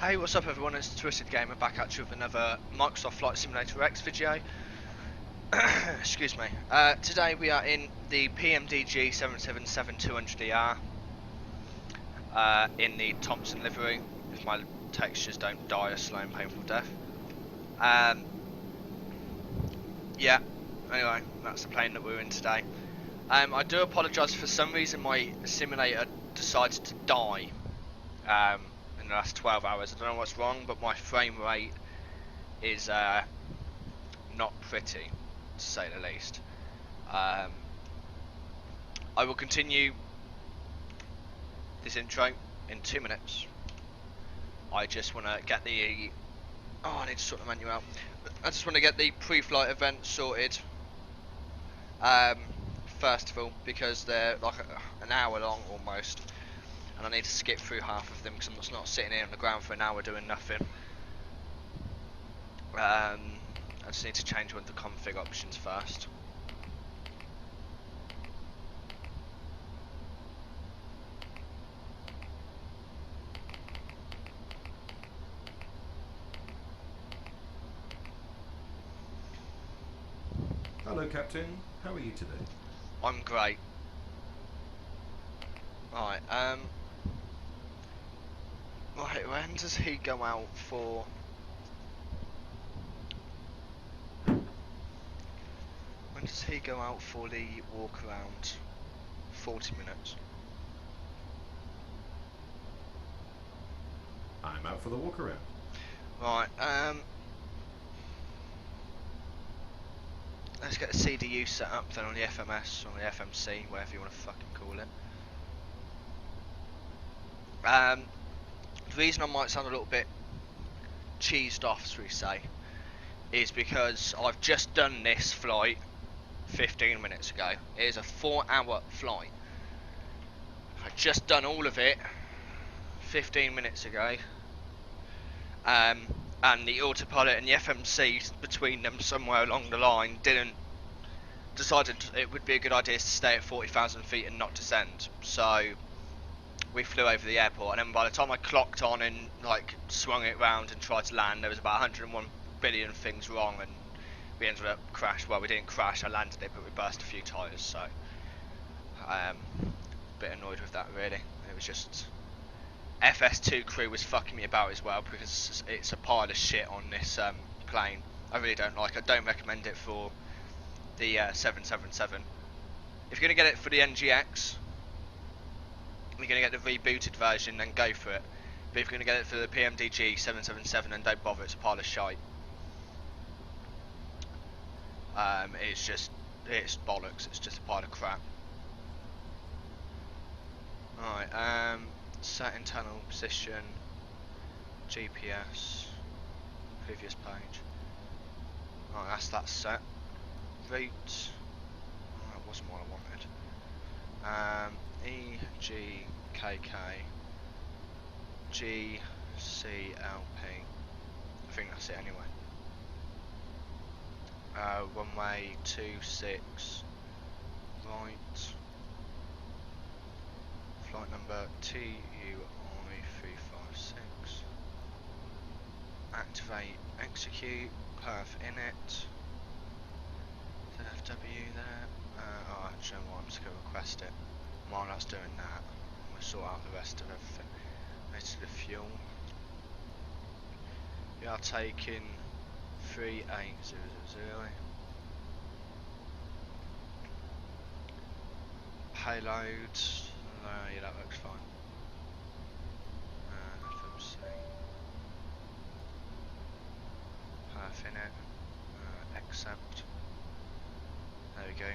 Hey, what's up everyone, it's Twisted Gamer back at you with another Microsoft Flight Simulator X video. Excuse me. Today we are in the PMDG 777-200ER in the Thomson livery, if my textures don't die a slow and painful death. Yeah, anyway, that's the plane that we're in today. I do apologise, for some reason my simulator decided to die in the last 12 hours. I don't know what's wrong, but my frame rate is not pretty, to say the least. I will continue this intro in 2 minutes. I just want to get the... Oh, I need to sort the menu out. I just want to get the pre-flight event sorted. First of all, because they're like an hour long almost, and I need to skip through half of them because I'm just not sitting here on the ground for an hour doing nothing. I just need to change one of the config options first. Hello Captain, how are you today? I'm great. Right, right, when does he go out for? When does he go out for the walk around? 40 minutes. I'm out for the walk around. Right, let's get the CDU set up then on the FMS, or the FMC, whatever you want to fucking call it. The reason I might sound a little bit cheesed off, as we say, is because I've just done this flight 15 minutes ago. It is a 4-hour flight. I've just done all of it 15 minutes ago. And the autopilot and the FMC between them somewhere along the line decided it would be a good idea to stay at 40,000 feet and not descend. So we flew over the airport, and then by the time I clocked on and like swung it round and tried to land, there was about 101 billion things wrong, and we ended up crashed. Well, we didn't crash, I landed it, but we burst a few tyres, so a bit annoyed with that really. It was just FS2 crew was fucking me about as well, because it's a pile of shit on this plane. I really don't like it. I don't recommend it for the 777. If you're going to get it for the NGX, you're going to get the rebooted version, then go for it. But if you're going to get it for the PMDG 777, then don't bother, it's a pile of shite. It's bollocks, it's just a pile of crap. Alright, set internal position, GPS, previous page. Alright, that's that set. Route, oh, that wasn't what I wanted. EGKK, GCLP, I think that's it anyway. Runway 26, right, flight number TUI356, activate, execute, perf init, FW there. Oh, actually I'm just going to request it. While that's doing that, we'll sort out the rest of everything. This is the fuel. We are taking 3800. Payload. Yeah, that looks fine. FMC. Perf init. Accept. There we go.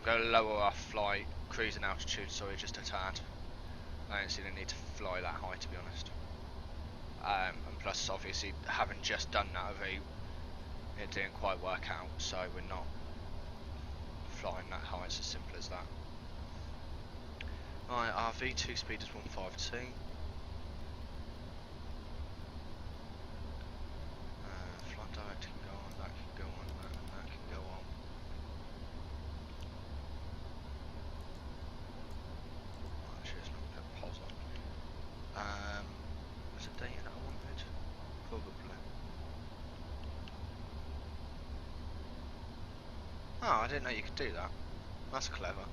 I'm going to lower our flight, cruising altitude, sorry, just a tad. I don't see the need to fly that high, to be honest. And plus, obviously, having just done that route, it didn't quite work out, so we're not flying that high. It's as simple as that. Alright, our V2 speed is 152. Flight direct can go on, that can go on, that can go on. Actually, let's not put pause on. Oh, I didn't know you could do that. That's clever.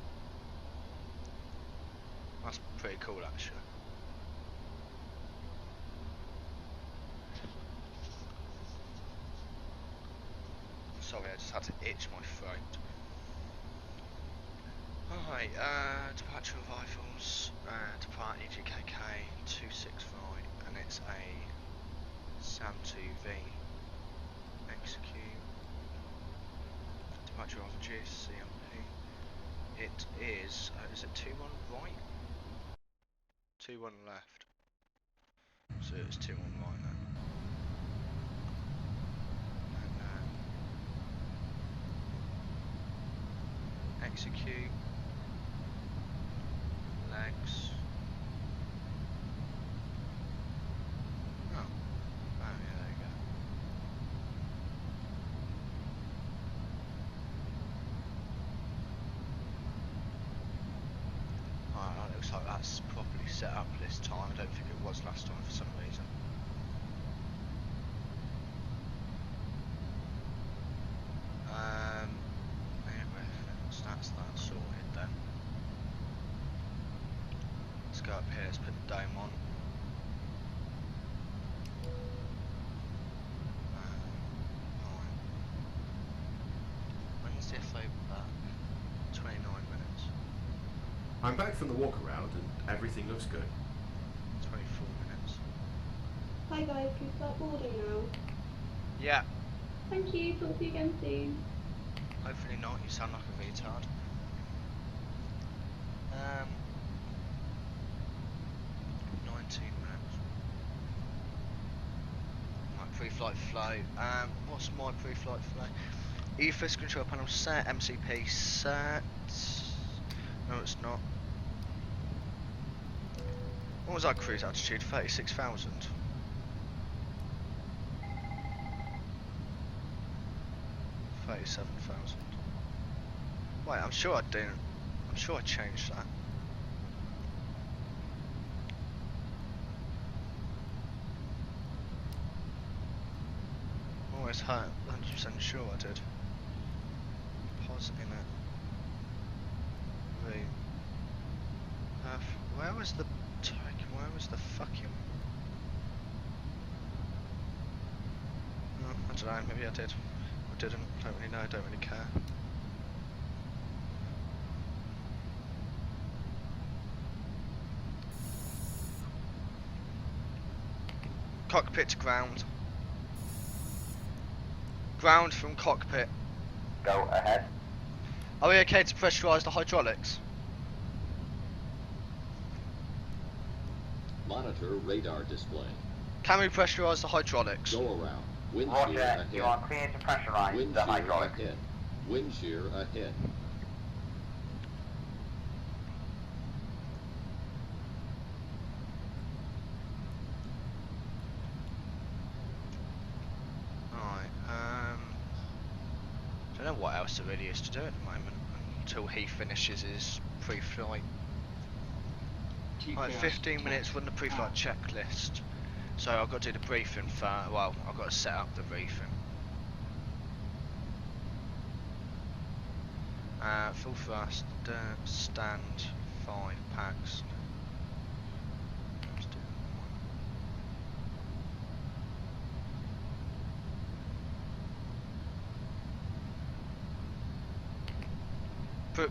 That's pretty cool, actually. Sorry, I just had to itch my throat. Alright, departure arrivals, depart EGKK 265, and it's a SAM 2V. Execute. Departure arrival GCLP. It is it 2-1 right? 2-1 left. So it's 2-1 right then. And execute. Legs. Oh. Oh yeah, there you go. Alright, that looks like that's properly set up this time. I don't think it was last time for some reason. So that's that sorted then. Let's go up here, let's put the dome on. Right. When's the FA back? 29 minutes. I'm back from the walk around and everything looks good. 24 minutes. Hi guys, can we start boarding now? Yeah. Thank you, talk to you again soon. Hopefully not, you sound like a retard. 19 minutes. Right, pre-flight flow. What's my pre-flight flow? EFS control panel set, MCP set. No, it's not. What was our cruise altitude? 36,000. 37,000. Wait, I'm sure I didn't. I'm sure I changed that. Always 100% sure I did. Pause in it. Where was the token? Where was the fucking? Oh, I don't know. Maybe I did. I didn't. Don't really know. Don't really care. Cockpit to ground. Ground from cockpit. Go ahead. Are we okay to pressurise the hydraulics? Monitor radar display. Can we pressurise the hydraulics? Go around. Wind Roger, shear ahead. you are clear to pressurize Wind the shear hydraulics. ahead. Wind shear ahead. Alright, don't know what else there really is to do at the moment until he finishes his pre-flight. Right, 15 minutes run the pre-flight checklist. So I've got to do the briefing first. Well, I've got to set up the briefing. Full thrust, stand, 5 packs. Let's do one.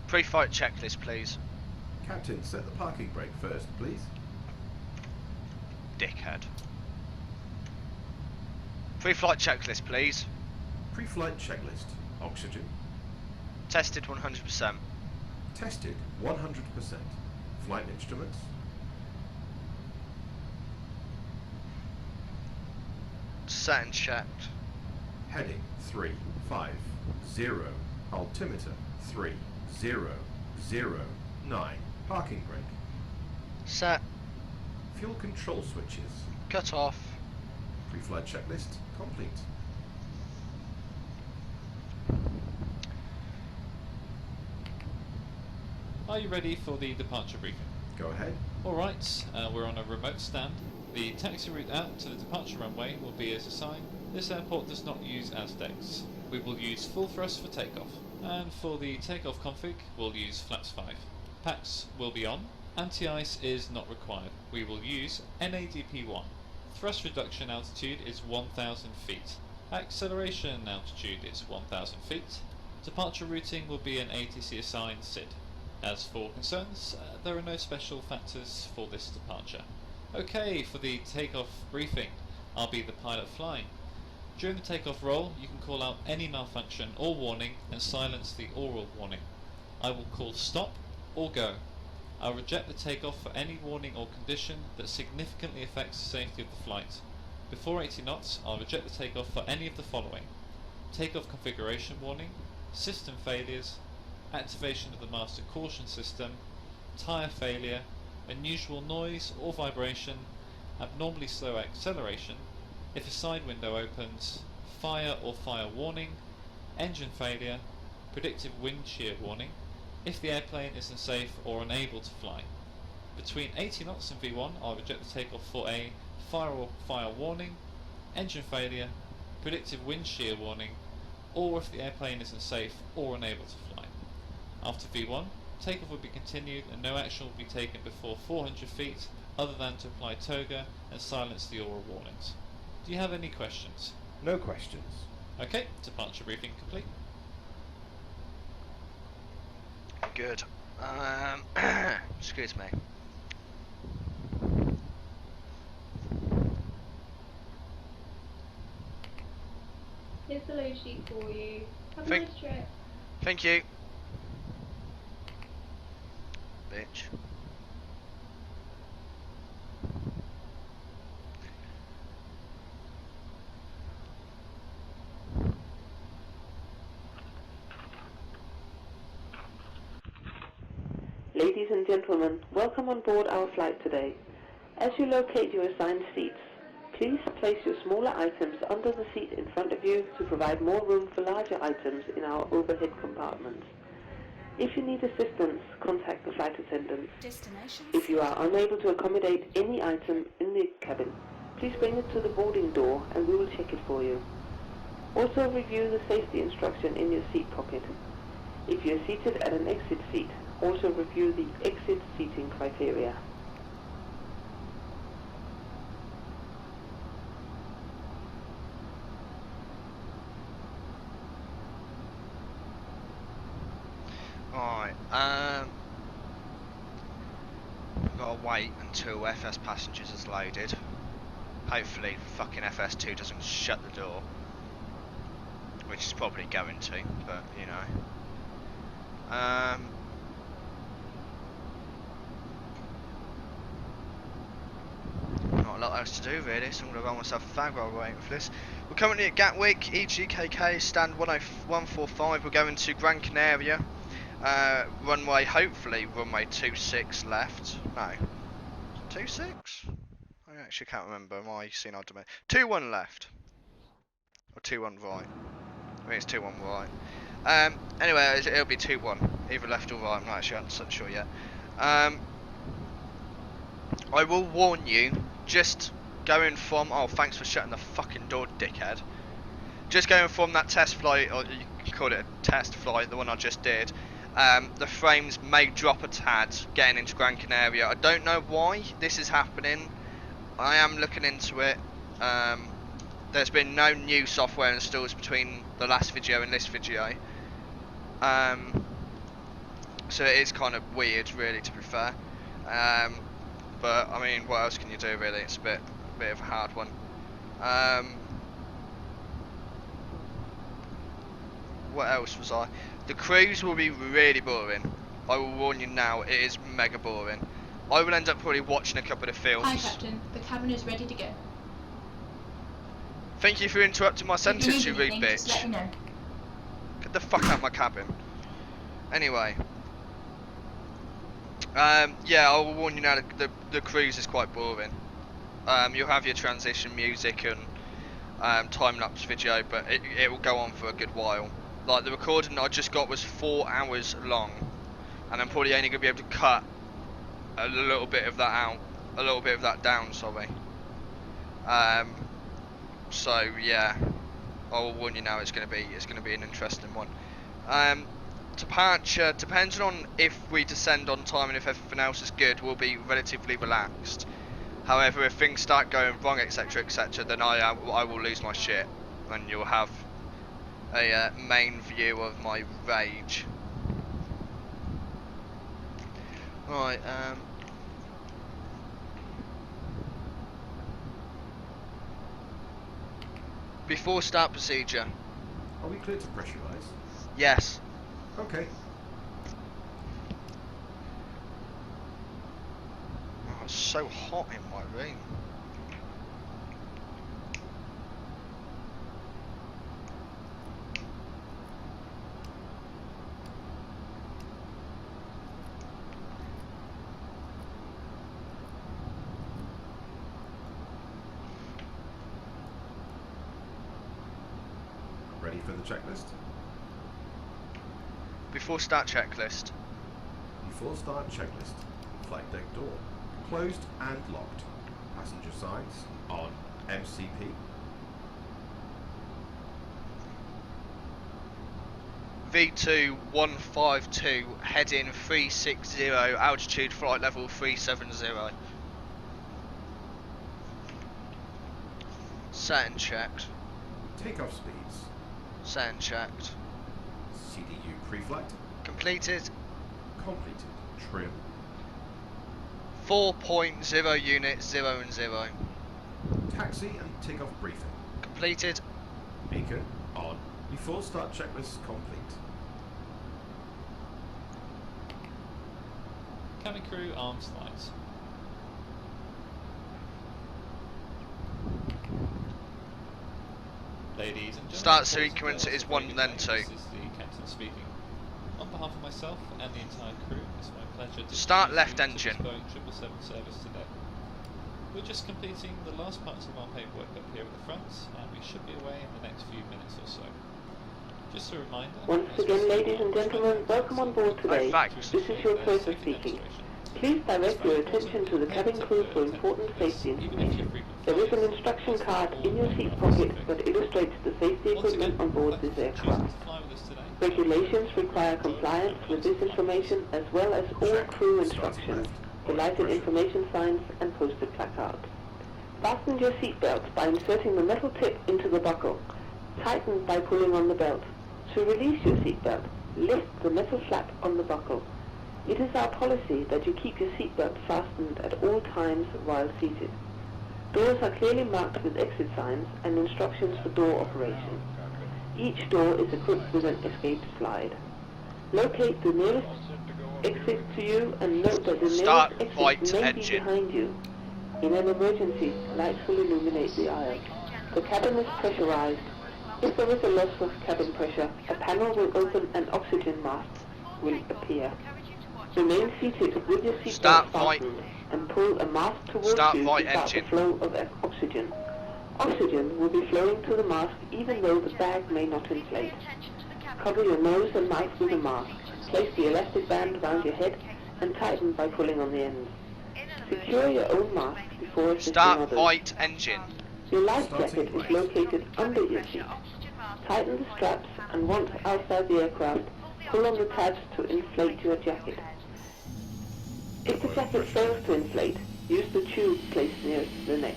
Pre-flight checklist, please. Captain, set the parking brake first, please. Dickhead. Pre-flight checklist, please. Pre-flight checklist. Oxygen. Tested 100%. Tested 100%. Flight instruments. Set and checked. Heading 350. Altimeter 3009. Parking brake. Set. Fuel control switches. Cut off. Pre-flight checklist complete. Are you ready for the departure briefing? Go ahead. Alright, we're on a remote stand. The taxi route out to the departure runway will be as assigned. This airport does not use ASDEX. we will use full thrust for takeoff. And for the takeoff config, we'll use flaps 5. Packs will be on. Anti-ice is not required. We will use NADP1. Thrust reduction altitude is 1000 feet. Acceleration altitude is 1000 feet. Departure routing will be an ATC assigned SID. As for concerns, there are no special factors for this departure. Okay, for the takeoff briefing, I'll be the pilot flying. During the takeoff roll, you can call out any malfunction or warning and silence the oral warning. I will call stop or go. I'll reject the takeoff for any warning or condition that significantly affects the safety of the flight. Before 80 knots, I'll reject the takeoff for any of the following: takeoff configuration warning, system failures, activation of the master caution system, tyre failure, unusual noise or vibration, abnormally slow acceleration, if a side window opens, fire or fire warning, engine failure, predictive wind shear warning, if the airplane is unsafe or unable to fly. Between 80 knots and V1, I'll reject the takeoff for a fire or fire warning, engine failure, predictive wind shear warning, or if the airplane is unsafe or unable to fly. After V1, takeoff will be continued and no action will be taken before 400 feet other than to apply toga and silence the oral warnings. Do you have any questions? No questions. Okay, departure briefing complete. Good. Excuse me. Here's the load sheet for you. Have a Thank- nice trip. Thank you. Bitch. Ladies and gentlemen, welcome on board our flight today. As you locate your assigned seats, please place your smaller items under the seat in front of you to provide more room for larger items in our overhead compartments. If you need assistance, contact the flight attendant. If you are unable to accommodate any item in the cabin, please bring it to the boarding door and we will check it for you. Also review the safety instruction in your seat pocket. If you are seated at an exit seat, also review the exit seating criteria. Right, we've got to wait until FS Passengers is loaded. Hopefully fucking FS2 doesn't shut the door. Which is probably going to, but you know. Not a lot else to do really, so I'm going to roll myself a fag while we're waiting for this. We're currently at Gatwick, EGKK, stand 10145, we're going to Gran Canaria. Runway, hopefully runway 26 left. No. 26? I actually can't remember, my senile domain. 21 left. Or 21 right. I think it's 21 right. Anyway, it'll be 21, either left or right, I'm not actually sure yet. I will warn you, just going from, oh thanks for shutting the fucking door, dickhead. Just going from that test flight, or you can call it a test flight, the one I just did, the frames may drop a tad getting into Gran Canaria. I don't know why this is happening. I am looking into it. There's been no new software installs between the last video and this video. So it is kind of weird really, to be fair. But I mean, what else can you do really? It's a bit of a hard one. What else was I? The cruise will be really boring. I will warn you now, it is mega boring. I will end up probably watching a couple of films. Hi Captain, the cabin is ready to go. Thank you for interrupting my sentence, you rude Anything, just let bitch. me know. Get the fuck out of my cabin. Anyway. Yeah, I will warn you now, the cruise is quite boring. You'll have your transition music and time-lapse video, but it will go on for a good while. Like, the recording I just got was 4 hours long, and I'm probably only going to be able to cut a little bit of that out, a little bit of that down, sorry. So, yeah. I'll warn you now. It's going to be an interesting one. Departure, depending on if we descend on time and if everything else is good, will be relatively relaxed. However, if things start going wrong, etc., etc., then I will lose my shit, and you'll have a main view of my rage. Right. Before start procedure. Are we clear to pressurize? Yes. Okay. Oh, it's so hot in my room. Ready for the checklist? Before start checklist. Before start checklist. Flight deck door. Closed and locked. Passenger signs on MCP. V2 152, heading 360, altitude flight level 370. Set and checked. Takeoff speeds. Set and checked. CDU pre-flight. Completed. Completed. Trim. 4.0 units 0 and 0. Taxi and takeoff briefing. Completed. Beacon on. Before start checklist complete. Cabin crew arms lights. Ladies and gentlemen, Start boys and sequence girls, is very 1 good then day. 2. This is the captain speaking. On behalf of myself and the entire crew, it's my pleasure to Start introduce left you to engine. this Boeing 777 service today. We're just completing the last parts of our paperwork up here at the front, and we should be away in the next few minutes or so. Just a reminder. Once again, ladies and gentlemen, welcome on board today. thanks. This is your chauffeur speaking. Please direct your attention to the cabin crew for important safety information. There is an instruction card in your seat pocket that illustrates the safety equipment on board this aircraft. Regulations require compliance with this information as well as all crew instructions, the lighted information signs and posted placards. Fasten your seatbelt by inserting the metal tip into the buckle. Tighten by pulling on the belt. To release your seatbelt, lift the metal flap on the buckle. It is our policy that you keep your seatbelt fastened at all times while seated. Doors are clearly marked with exit signs and instructions for door operation. Each door is equipped with an escape slide. Locate the nearest exit to you and note that the Start nearest right exit may engine. be behind you. In an emergency, lights will illuminate the aisle. The cabin is pressurized. If there is a loss of cabin pressure, a panel will open and oxygen masks will appear. Remain seated with your Start seatbelt right. fastened and pull a mask towards Start you to right start engine. the flow of oxygen. Oxygen will be flowing to the mask even though the bag may not inflate. Cover your nose and mouth with a mask. Place the elastic band around your head and tighten by pulling on the ends. Secure your own mask before assisting Start others. right engine. Your life jacket is located under your seat. Tighten the straps and once outside the aircraft, pull on the tabs to inflate your jacket. If the jacket fails to inflate, use the tube placed near the neck.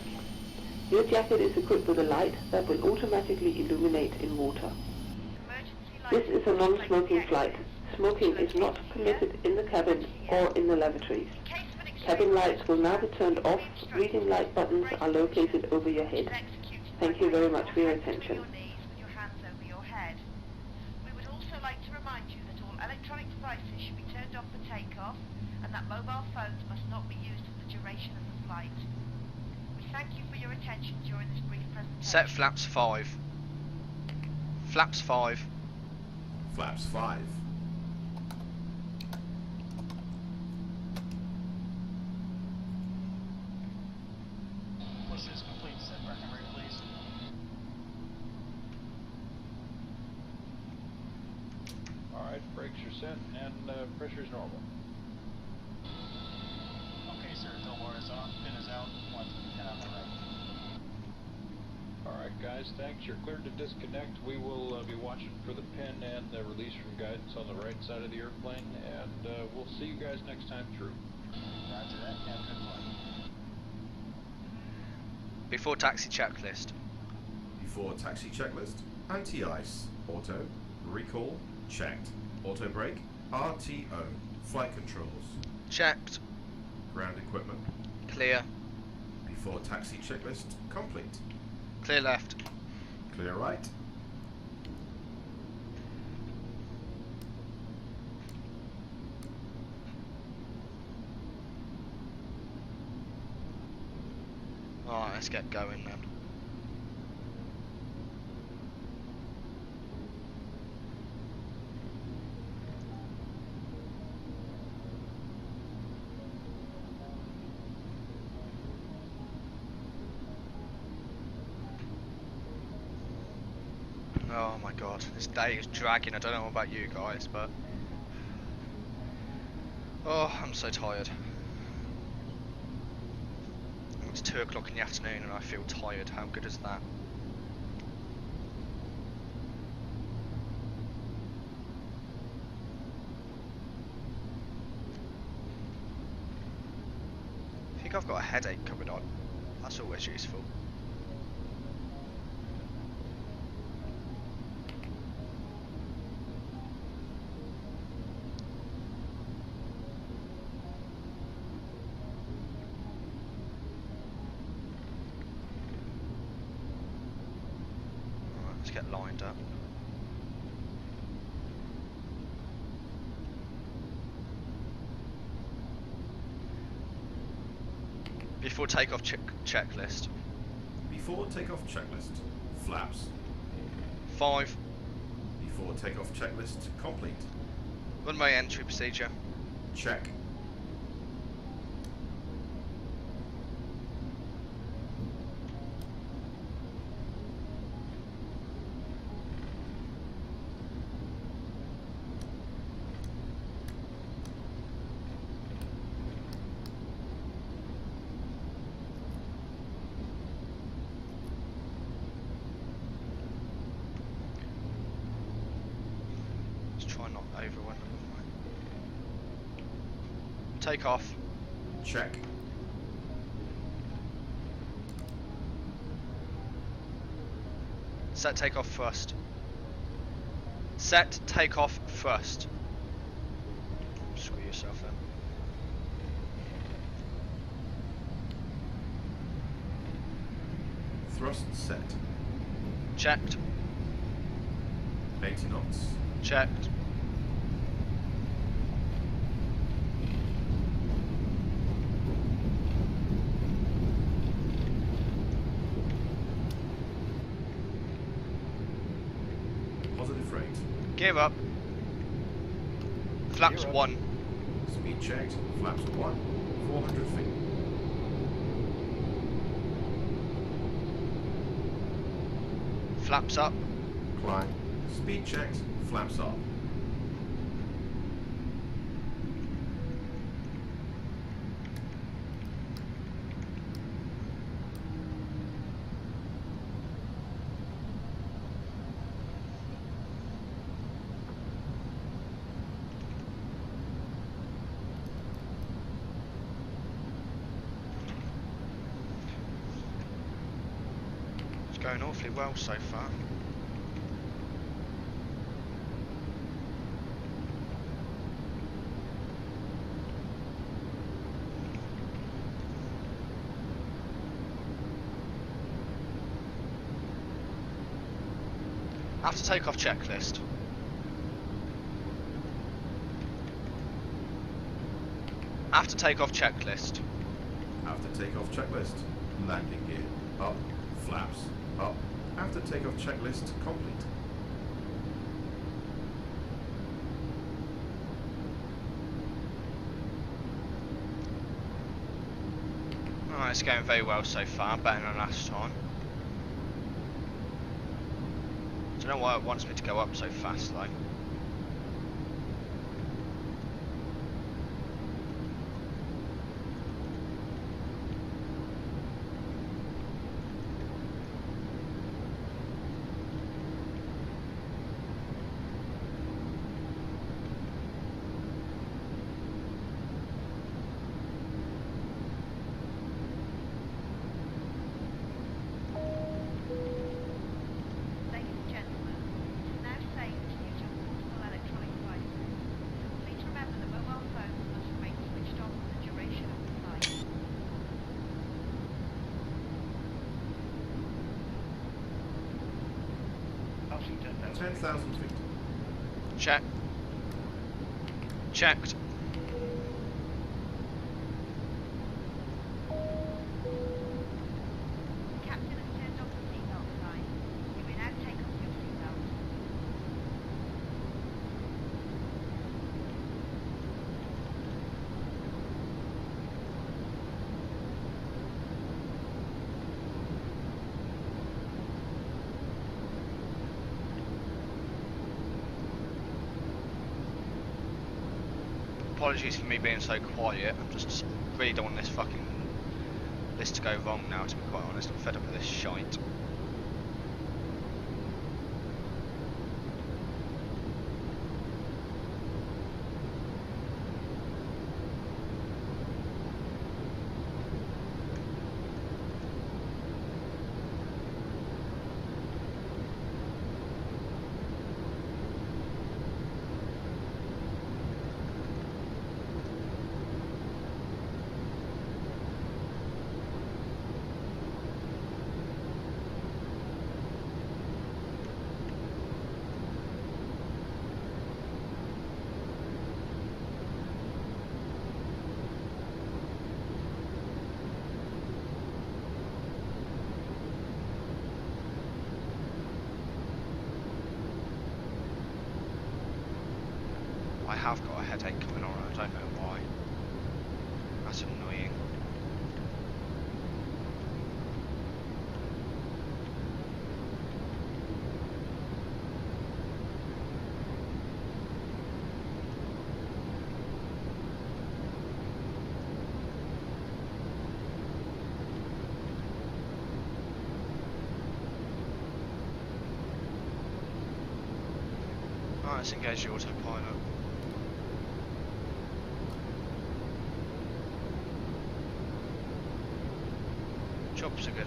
Your jacket is equipped with a light that will automatically illuminate in water. This is a non-smoking flight. Smoking is not permitted in the cabin or in the lavatories. Cabin lights will now be turned off. Reading light buttons are located over your head. Thank you very much for your attention. We would also like to remind you that all electronic devices should be turned off for takeoff and that mobile phones must not be used for the duration of the flight. We thank you for your attention during this brief presentation. Set flaps 5. Flaps 5. Flaps 5. This is complete. Set Breckenridge, please. Alright, brakes are set and pressure is normal. Okay, sir. Door is off. Pin is out. 1 10 on the right. Alright guys, thanks. You're cleared to disconnect. We will be watching for the pin and the release from guidance on the right side of the airplane, and we'll see you guys next time through. Roger that. Have a good one. Before taxi checklist. Before taxi checklist, anti-ice, auto, recall, checked, auto brake, RTO, flight controls. Checked. Ground equipment. Clear. Before taxi checklist, complete. Clear left. Clear right. Alright, let's get going then. Oh my god, this day is dragging. I don't know about you guys, but oh, I'm so tired. It's 2 o'clock in the afternoon and I feel tired. How good is that? I think I've got a headache coming on. That's always useful. Let's get lined up. Before takeoff checklist. Before takeoff checklist, flaps. 5. Before takeoff checklist, complete. Runway entry procedure. Check. Overrun. Take off. Check. Set takeoff first. Set takeoff first. Screw yourself in. Thrust set. Checked. 80 knots. Checked. Positive rate. Gear up. Flaps Gear up. 1. Speed checked. Flaps 1. 400 feet. Flaps up. Climb. Speed checked. Flaps up. It's going awfully well so far. After takeoff checklist. After takeoff checklist. After takeoff checklist. Landing gear. Up. Flaps. Up. After takeoff checklist complete. Alright, it's going very well so far, better than last time. I don't know why it wants me to go up so fast though. 10,000 feet. Check. Checked. The captain has turned off the seatbelt sign. You may now take off your seatbelt. Apologies for me being so quiet. I'm just really don't want this to go wrong now, to be quite honest. I'm fed up with this shite. I have got a headache coming on, I don't know why. That's annoying. Right, let's engage the autopilot. Chops are good.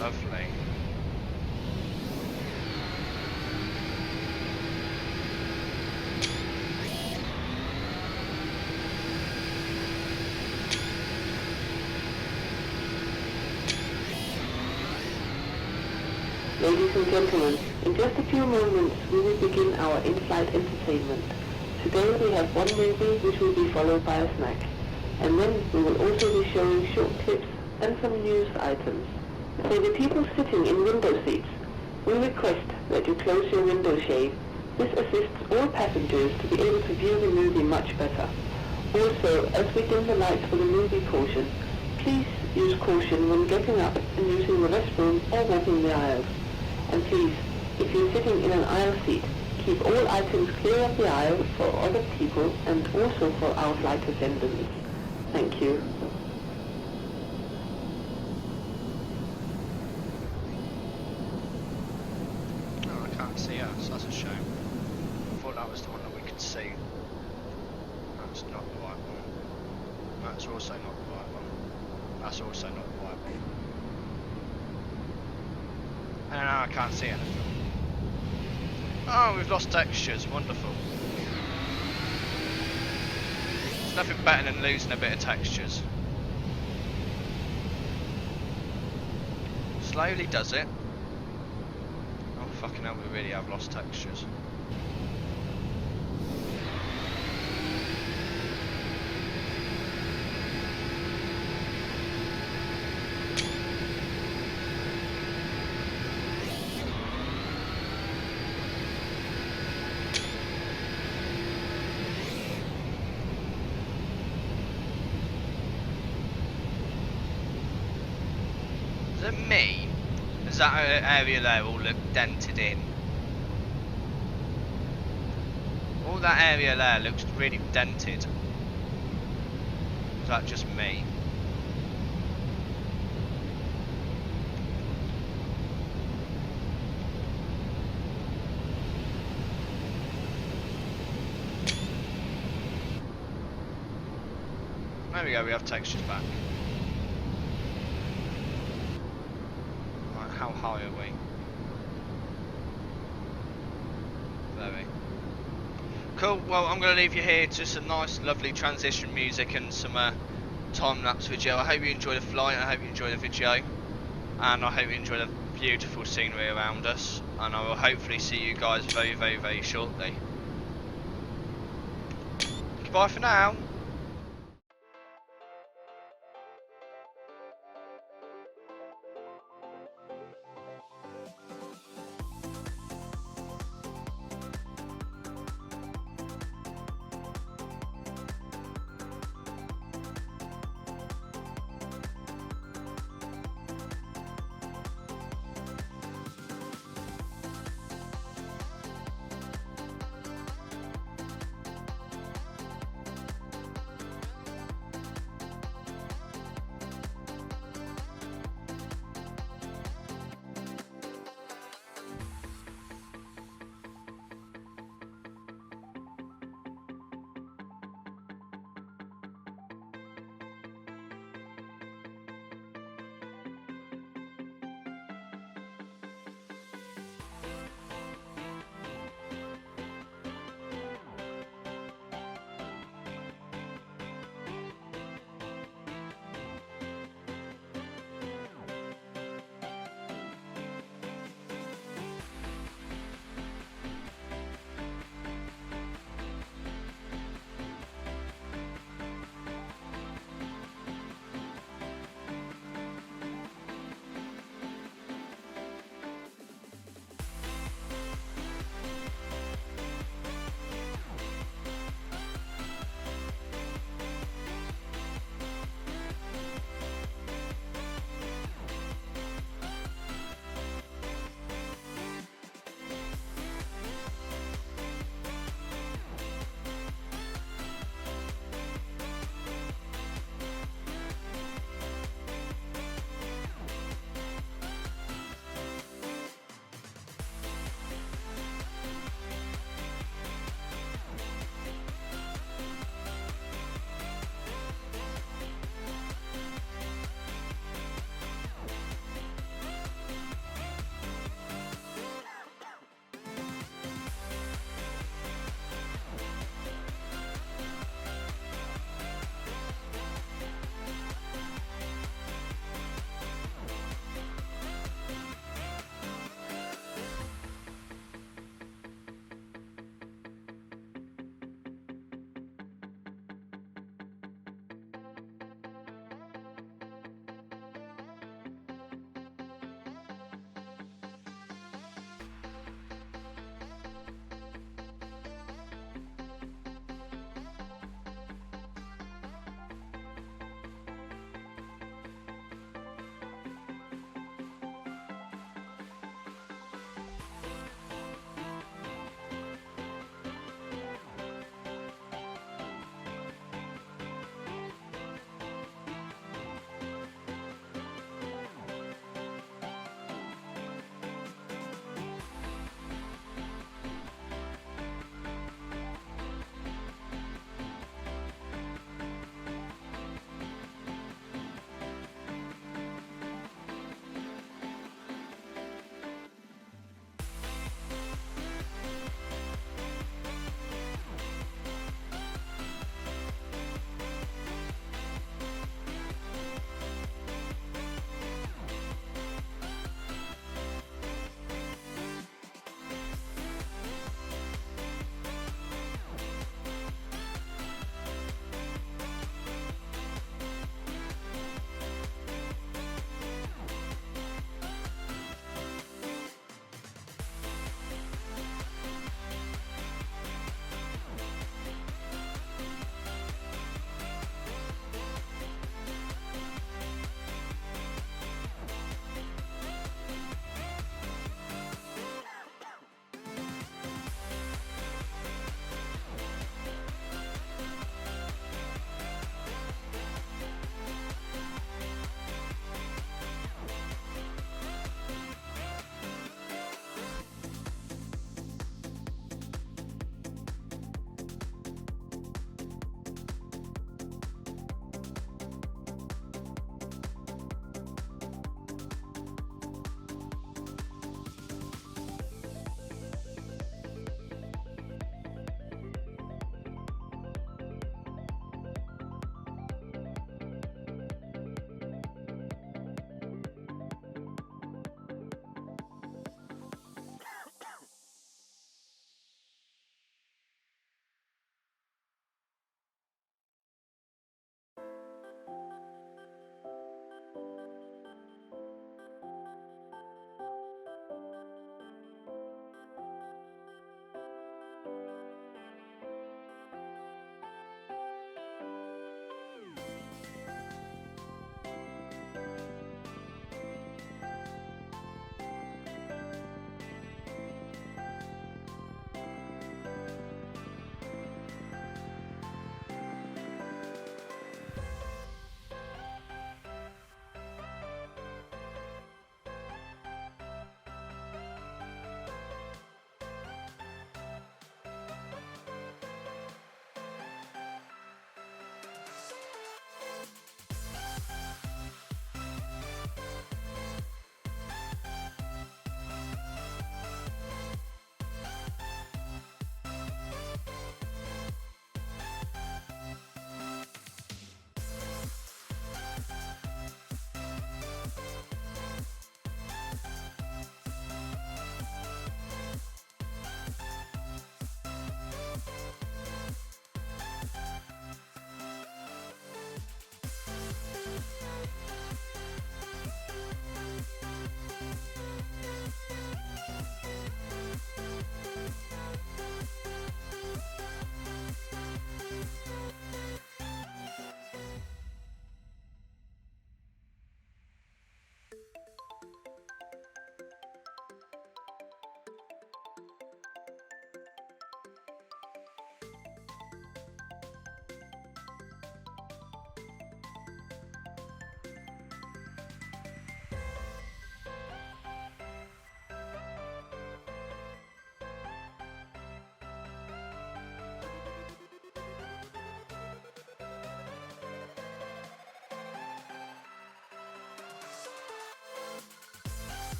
Lovely. Ladies and gentlemen, in just a few moments we will begin our in-flight entertainment. Today we have one movie which will be followed by a snack. And then we will also be showing short clips and some news items. For the people sitting in window seats, we request that you close your window shade. This assists all passengers to be able to view the movie much better. Also, as we dim the lights for the movie portion, please use caution when getting up and using the restroom or walking the aisles. And please, if you're sitting in an aisle seat, keep all items clear of the aisle for other people and also for our flight attendants. Thank you. Oh, I can't see us, that's a shame. I thought that was the one that we could see. That's not the right one. That's also not the right one. That's also not the right one. And now I can't see anything. Oh, we've lost textures, wonderful. There's nothing better than losing a bit of textures. Slowly does it. Oh fucking hell, we really have lost textures. Is it me? Does that area there all look dented in? All that area there looks really dented. Is that just me? There we go, we have textures back. Right, how high are we? Very. Cool, well I'm going to leave you here to some nice lovely transition music and some time-lapse video. I hope you enjoy the flight, I hope you enjoy the video, and I hope you enjoy the beautiful scenery around us, and I will hopefully see you guys very, very, very shortly. Goodbye for now.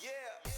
Yeah.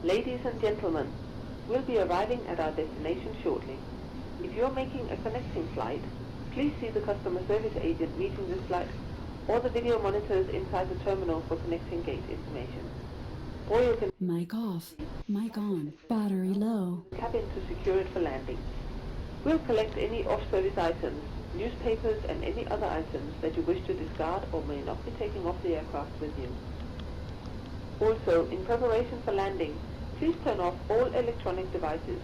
Ladies and gentlemen, we'll be arriving at our destination shortly. If you're making a connecting flight, please see the customer service agent meeting this flight or the video monitors inside the terminal for connecting gate information. Or you can Mic off, mic on, battery low. cabin to secure it for landing. We'll collect any off-service items, newspapers and any other items that you wish to discard or may not be taking off the aircraft with you. Also, in preparation for landing, please turn off all electronic devices.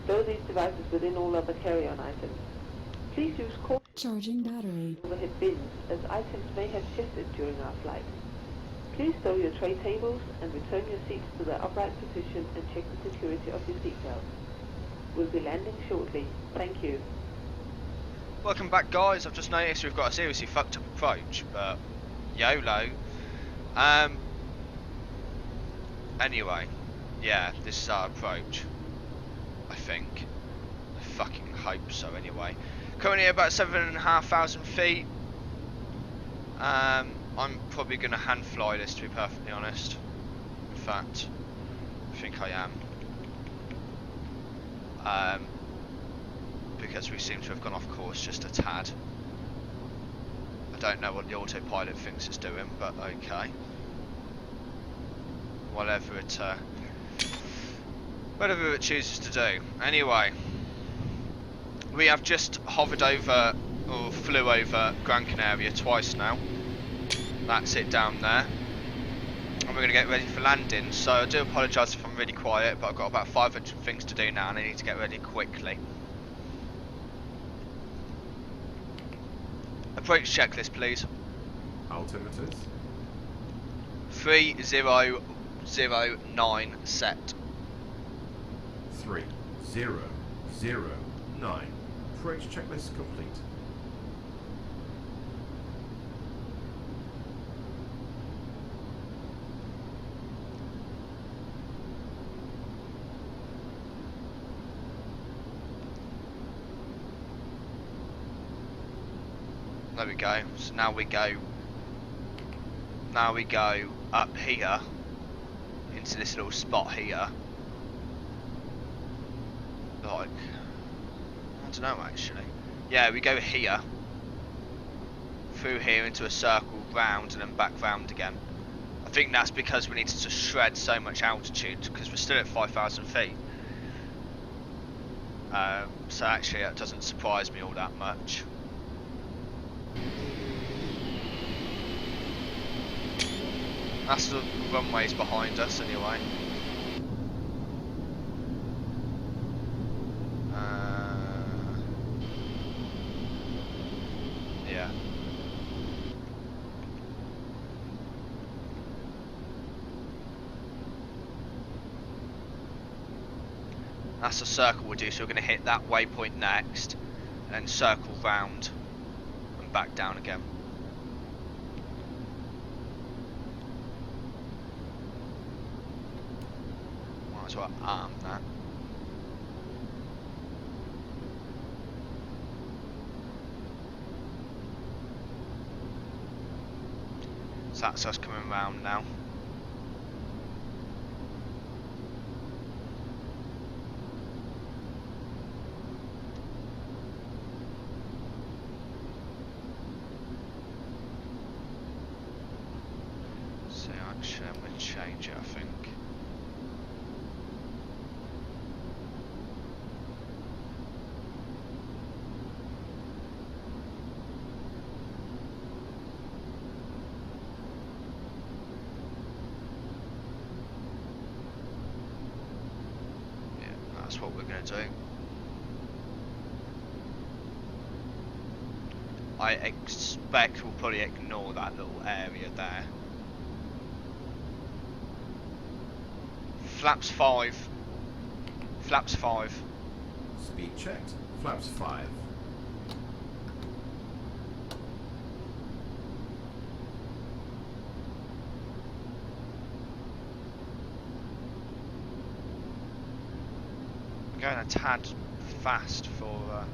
Stow these devices within all other carry-on items. Please use caution Charging battery. overhead bins as items may have shifted during our flight. Please stow your tray tables and return your seats to their upright position and check the security of your seatbelt. We'll be landing shortly. Thank you. Welcome back, guys. I've just noticed we've got a seriously fucked up approach, but YOLO. Anyway, yeah, this is our approach. I think. I fucking hope so. Anyway, currently about 7,500 feet. I'm probably gonna hand fly this, to be perfectly honest. In fact, I think I am. Because we seem to have gone off course just a tad. I don't know what the autopilot thinks it's doing, but okay. Whatever it chooses to do. Anyway, we have just hovered over, or flew over Gran Canaria twice now. That's it down there. And we're going to get ready for landing, so I do apologise if I'm really quiet, but I've got about 500 things to do now and I need to get ready quickly. Approach checklist, please. Altimeters. 3009 set. 3009. Approach checklist complete. There we go. So now we go up here into this little spot here. Like, I don't know actually. Yeah, we go here, through here into a circle, round and then back round again. I think that's because we need to shred so much altitude because we're still at 5,000 feet. So actually that doesn't surprise me all that much. That's the runways behind us anyway. Yeah. That's the circle we'll do, so we're going to hit that waypoint next, and then circle round and back down again. Might as well arm that. So that's us coming round now. So actually I'm going to change it, I think. That's what we're going to do. I expect we'll probably ignore that little area there. Flaps 5. Flaps 5. Speed checked. Flaps 5. Going a tad fast for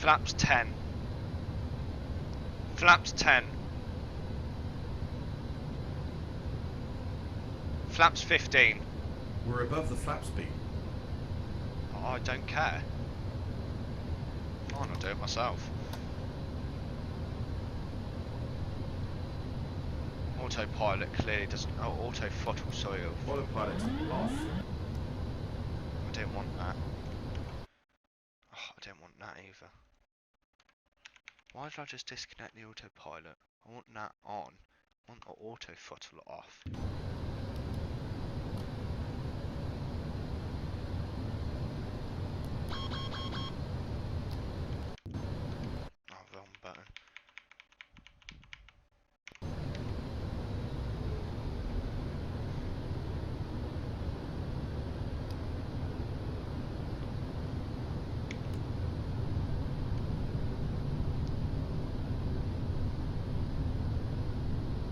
Flaps 10. Flaps 10. Flaps 15. We're above the flap speed. Oh, I don't care. Fine, I'll do it myself. Autopilot clearly doesn't. Oh, auto throttle, sorry. Autopilot's off. I didn't want that. Oh, I didn't want that either. Why did I just disconnect the autopilot? I want that on. I want the auto throttle off. Oh, wrong button.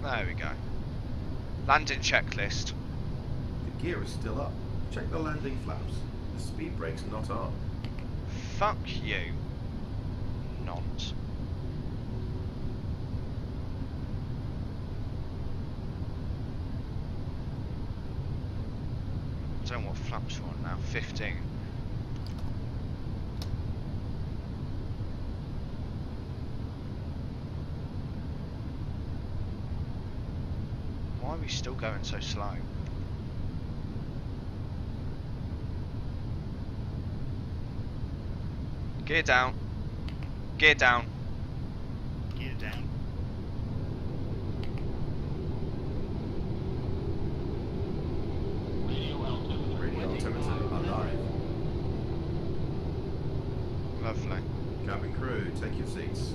There we go. Landing checklist. The gear is still up. Check the landing flaps. The speed brake's not on. Fuck you. Nonce. I don't know what flaps are on now. 15. Why are we still going so slow? Gear down. Gear down. Gear down. Radio altimeter alive. Lovely. Cabin crew, take your seats.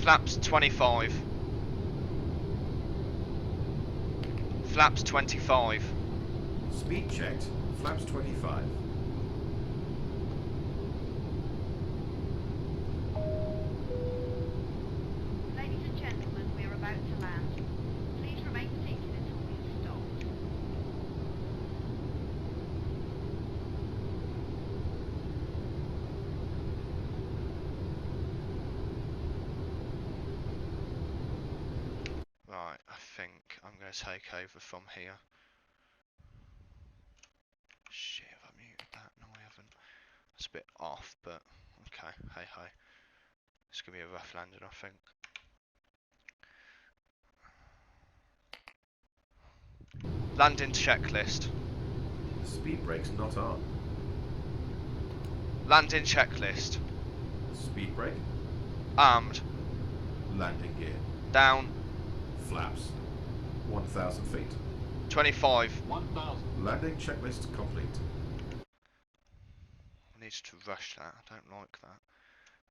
Flaps 25. Flaps 25. Speed checked. Flaps 25. Ladies and gentlemen, we are about to land. Please remain seated until we have stopped. Right, I think I'm going to take over from here. Shit, have I muted that? No, I haven't. It's a bit off, but okay, hey ho. It's going to be a rough landing, I think. Landing checklist. The speed brake's not on. Landing checklist. Speed brake. Armed. Landing gear. Down. Flaps. 1,000 feet. 25. 1,000. Landing checklist complete. I need to rush that. I don't like that.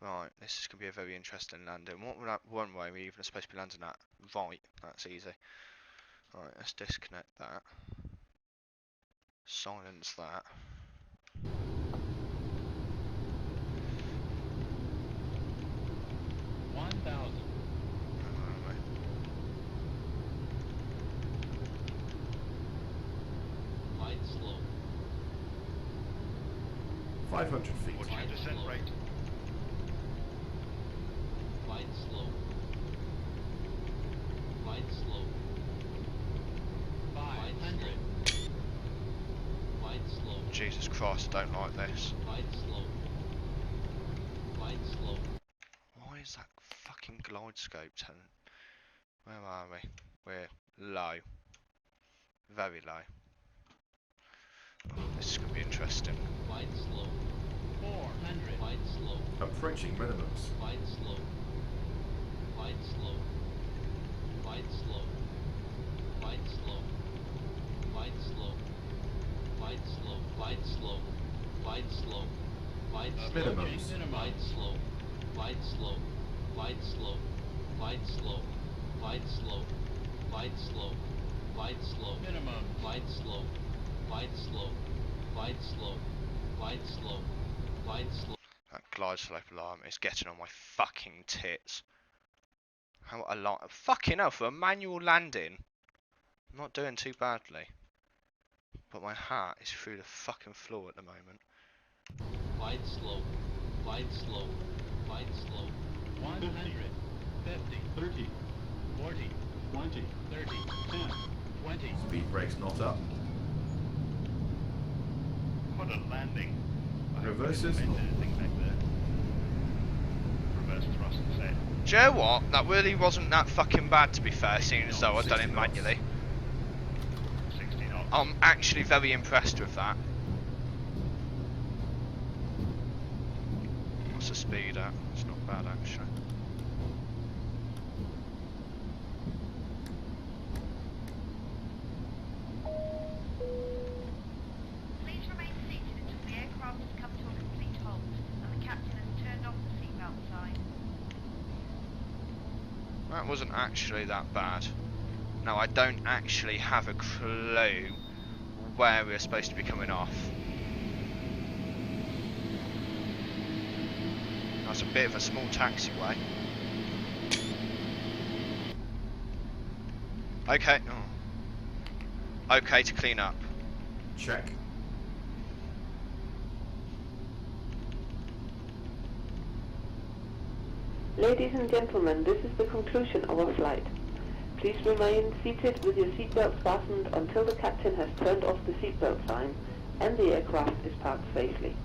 Right, this is going to be a very interesting landing. What runway are we even supposed to be landing at? Right, that's easy. Right, let's disconnect that. Silence that. Light slow. 500 feet. What's your descent rate? Light slow. Light slow. 500. Light slow. Jesus Christ, I don't like this. Light slow. Light slow. Why is that fucking glide scope telling? Where are we? We're low. Very low. Oh, this is going to be interesting. Light slow. 400. Light slow. Approaching minimums. Light slow. Light slow. Light slow. Light slow. Light slow. Light slow. Light slow. Light slow. Light slow. Minimums. Light slow. Light slow. Light slow. Light slow. Light slow. Light slow. Light slow. Minimum. Light slow. Light slow. Light slow. Light slow. Light slow. That glide slope alarm is getting on my fucking tits. How a lot. Fucking hell, for a manual landing. I'm not doing too badly. But my hat is through the fucking floor at the moment. Glide slow. Glide slow. Glide slow. 100. 50. 30. 40. 20. 30. 10. 20. Speed brake's not up. What a landing. I hope we Reverses. didn't bend anything back there. Reverse thrust set. Do you know what? That really wasn't that fucking bad, to be fair, seeing as though I've done it 60 knots. manually. 60 knots. I'm actually very impressed with that. What's the speed at? It's not bad, actually. Please remain seated until the aircraft has come to a complete halt and the captain has turned off the seatbelt sign. That wasn't actually that bad. Now, I don't actually have a clue where we're supposed to be coming off. That's a bit of a small taxiway. Okay. Oh. Okay to clean up. Check. Ladies and gentlemen, this is the conclusion of our flight. Please remain seated with your seatbelts fastened until the captain has turned off the seatbelt sign and the aircraft is parked safely.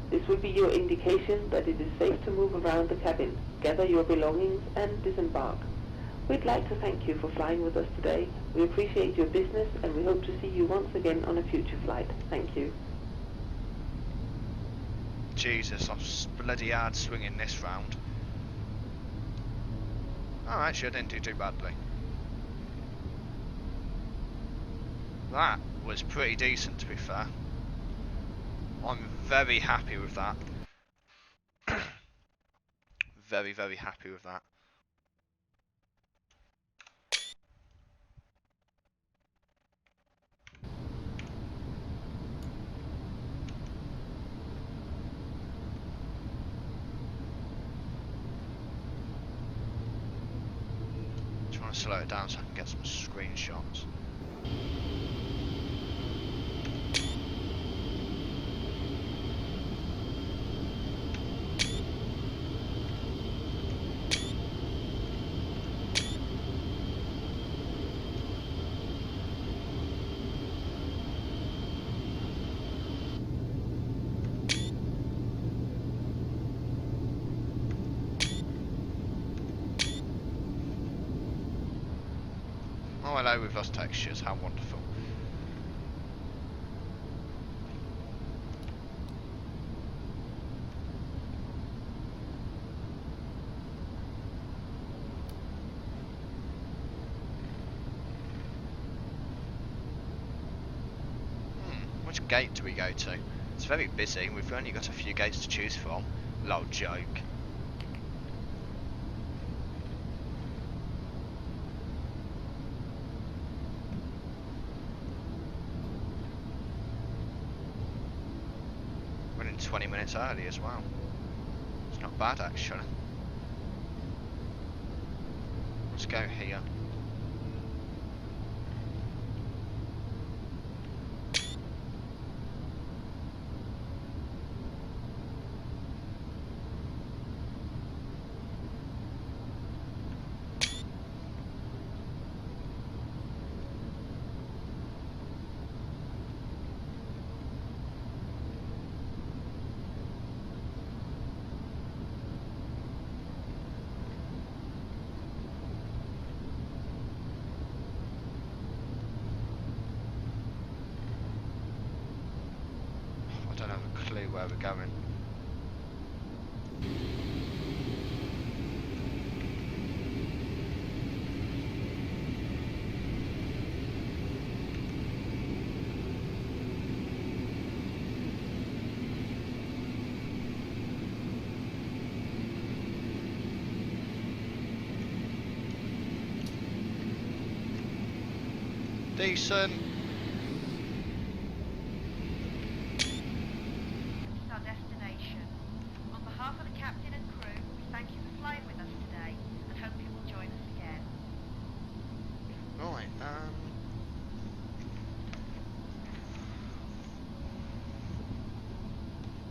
This will be your indication that it is safe to move around the cabin, gather your belongings and disembark. We'd like to thank you for flying with us today. We appreciate your business and we hope to see you once again on a future flight. Thank you. Jesus, I'm bloody hard swinging this round. Oh, actually, I didn't do too badly. That was pretty decent, to be fair. I'm very happy with that. Very, very happy with that. Trying to slow it down so I can get some screenshots. Oh, hello with us textures, how wonderful. Which gate do we go to? It's very busy, we've only got a few gates to choose from. Lol joke. Running 20 minutes early as well. It's not bad actually. Let's go here. Where we're going. Decent.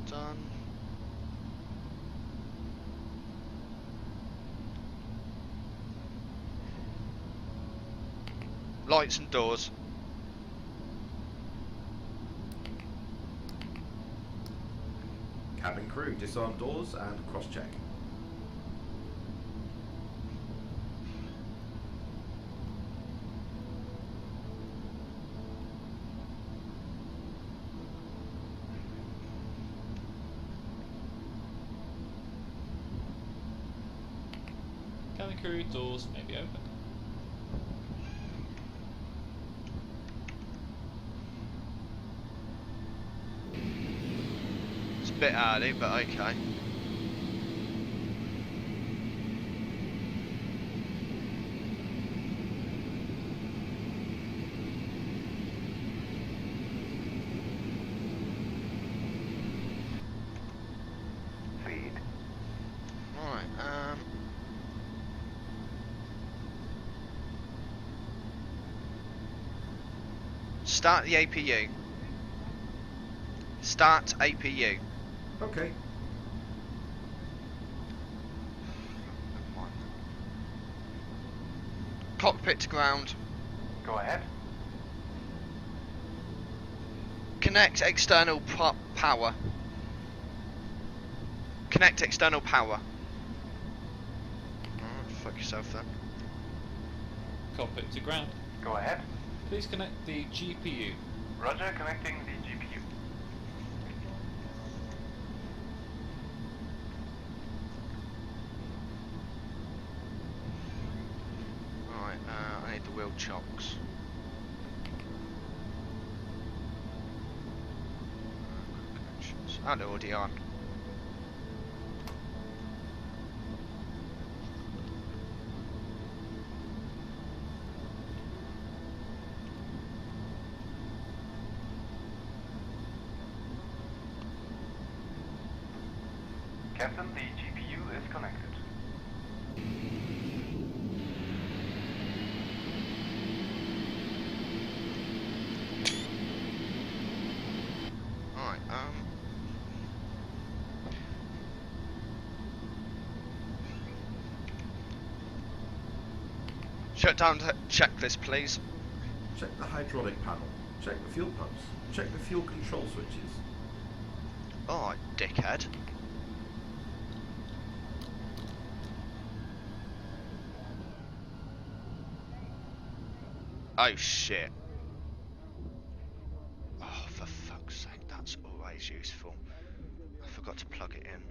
Done. Lights and doors. Cabin crew, disarm doors and cross-check. Cabin crew, doors may be open. It's a bit early, but okay. Feed. Right, start the APU. Start APU. Okay. Cockpit to ground. Go ahead. Connect external power. Connect external power. Oh, fuck yourself then. Cockpit to ground. Go ahead. Please connect the GPU. Roger, connecting the GPU. Right, I need the wheel chocks. Oh, they're already on. Captain, the GPU is connected. Alright, shut down the checklist, please. Check the hydraulic panel. Check the fuel pumps. Check the fuel control switches. Alright, dickhead. Oh shit. Oh, for fuck's sake, that's always useful. I forgot to plug it in.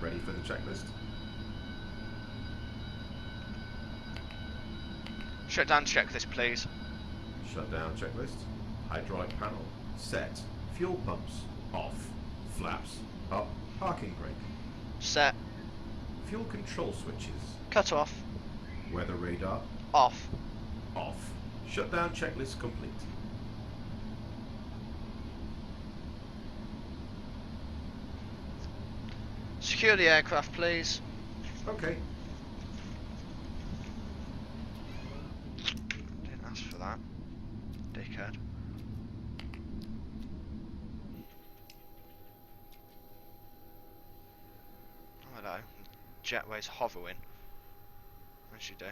Ready for the checklist? Shut down checklist, please. Shut down checklist. Hydraulic panel. Set. Fuel pumps. Off. Flaps. Up. Parking brake. Set. Fuel control switches. Cut off. Weather radar. Off. Off. Shut down checklist complete. Secure the aircraft, please. Okay. Didn't ask for that, dickhead. jetway's hovering. As you do.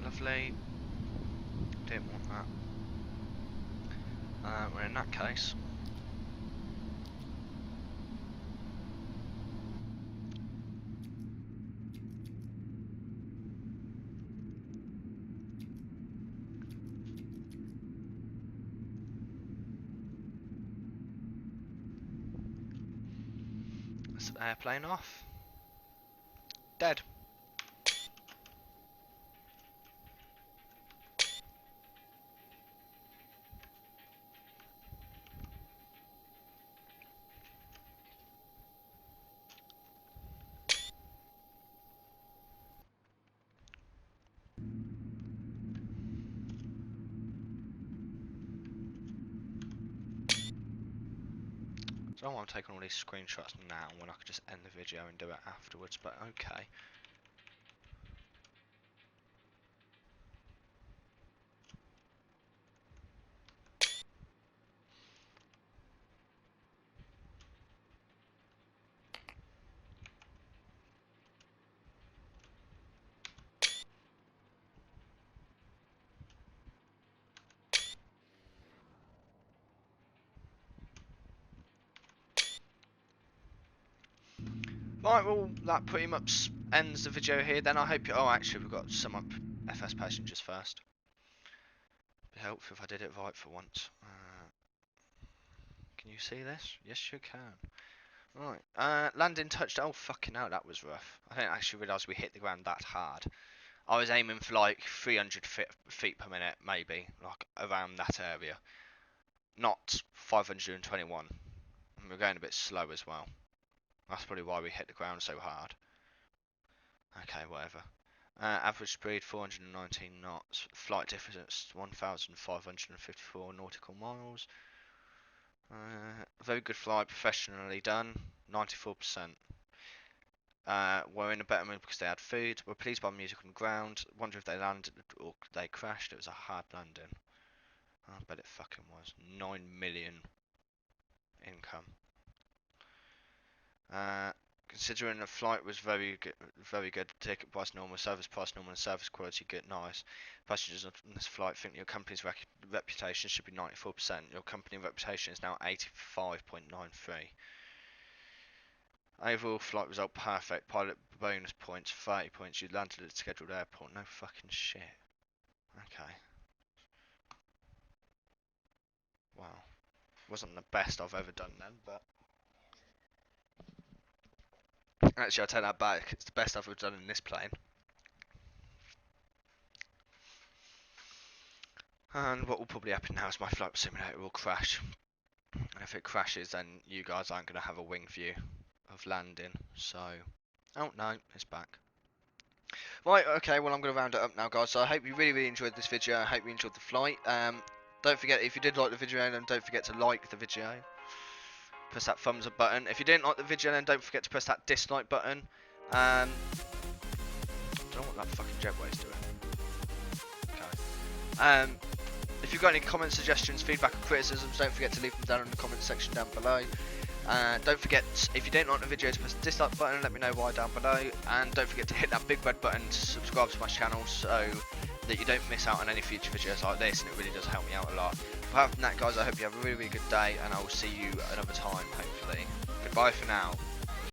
Lovely. Didn't want that. Well, in that case, that's the airplane off. Dead. I don't want to take all these screenshots now when I could just end the video and do it afterwards, but okay. Right, well, that pretty much ends the video here then. I hope you... Oh, actually, we've got some FS passengers first. It'd be helpful if I did it right for once. Can you see this? Yes, you can. Right, landing touchdown. Oh, fucking hell, that was rough. I didn't actually realise we hit the ground that hard. I was aiming for like 300 feet per minute, maybe, like around that area. Not 521. And we're going a bit slow as well. That's probably why we hit the ground so hard. Okay, whatever. Average speed 419 knots. Flight distance 1,554 nautical miles. Very good flight, professionally done. 94%. We're in a better mood because they had food. We're pleased by the music on the ground. Wonder if they landed or they crashed. It was a hard landing. I bet it fucking was. 9 million income. Considering the flight was very good, ticket price normal, service price normal, and service quality good, nice. Passengers on this flight think your company's reputation should be 94%. Your company reputation is now 85.93. Overall flight result perfect. Pilot bonus points 30 points. You landed at the scheduled airport. No fucking shit. Okay. Wow. Wasn't the best I've ever done then, but. Actually, I'll take that back. It's the best I've ever done in this plane. And what will probably happen now is my flight simulator will crash. And if it crashes, then you guys aren't going to have a wing view of landing. So, oh no, it's back. Right, okay, well I'm going to round it up now, guys. So I hope you really enjoyed this video. I hope you enjoyed the flight. Don't forget, if you did like the video, then don't forget to like the video. Press that thumbs up button. If you didn't like the video, then don't forget to press that dislike button. Don't know what that fucking jetway is doing. Okay. If you've got any comments, suggestions, feedback, or criticisms, don't forget to leave them down in the comment section down below. Don't forget, if you didn't like the video, to press the dislike button and let me know why down below. And don't forget to hit that big red button to subscribe to my channel so that you don't miss out on any future videos like this, and it really does help me out a lot. Apart from that, guys, I hope you have a really good day, and I will see you another time, hopefully. Goodbye for now.